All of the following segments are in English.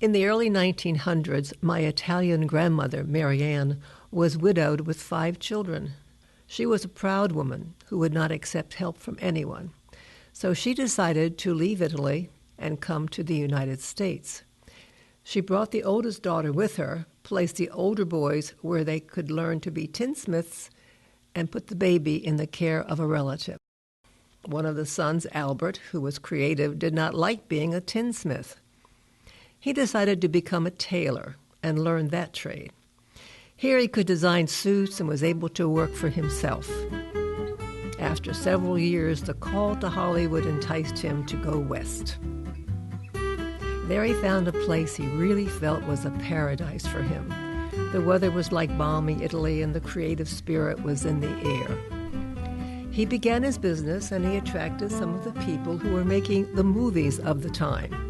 In the early 1900s, my Italian grandmother, Marianne, was widowed with 5 children. She was a proud woman who would not accept help from anyone. So she decided to leave Italy and come to the United States. She brought the oldest daughter with her, placed the older boys where they could learn to be tinsmiths, and put the baby in the care of a relative. One of the sons, Albert, who was creative, did not like being a tinsmith. He decided to become a tailor and learn that trade. Here he could design suits and was able to work for himself. After several years, the call to Hollywood enticed him to go west. There he found a place he really felt was a paradise for him. The weather was like balmy Italy, and the creative spirit was in the air. He began his business, and he attracted some of the people who were making the movies of the time.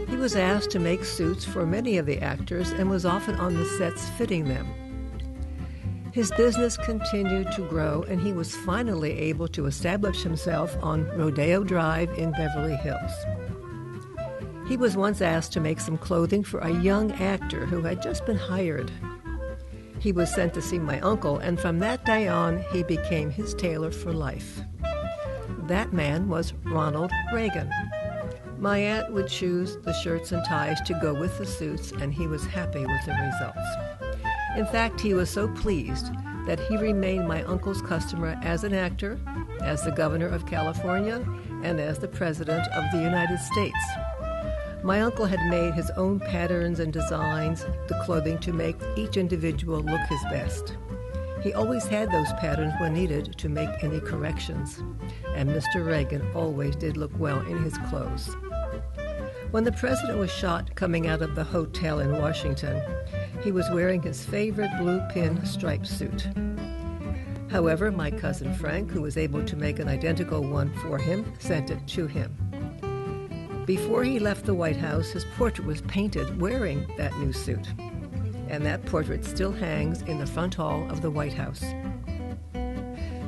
He was asked to make suits for many of the actors and was often on the sets fitting them. His business continued to grow, and he was finally able to establish himself on Rodeo Drive in Beverly Hills. He was once asked to make some clothing for a young actor who had just been hired. He was sent to see my uncle, and from that day on, he became his tailor for life. That man was Ronald Reagan. My aunt would choose the shirts and ties to go with the suits, and he was happy with the results. In fact, he was so pleased that he remained my uncle's customer as an actor, as the governor of California, and as the president of the United States. My uncle had made his own patterns and designs, the clothing to make each individual look his best. He always had those patterns when needed to make any corrections, and Mr. Reagan always did look well in his clothes. When the president was shot coming out of the hotel in Washington, he was wearing his favorite blue pin striped suit. However, my cousin Frank, who was able to make an identical one for him, sent it to him. Before he left the White House, his portrait was painted wearing that new suit, and that portrait still hangs in the front hall of the White House.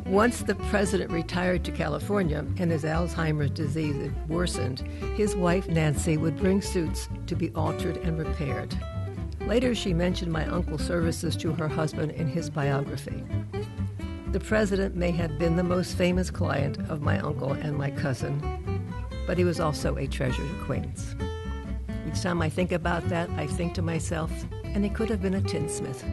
Once the president retired to California and his Alzheimer's disease had worsened, his wife Nancy would bring suits to be altered and repaired. Later, she mentioned my uncle's services to her husband in his biography. The president may have been the most famous client of my uncle and my cousin, but he was also a treasured acquaintance. Each time I think about that, I think to myself, and he could have been a tinsmith.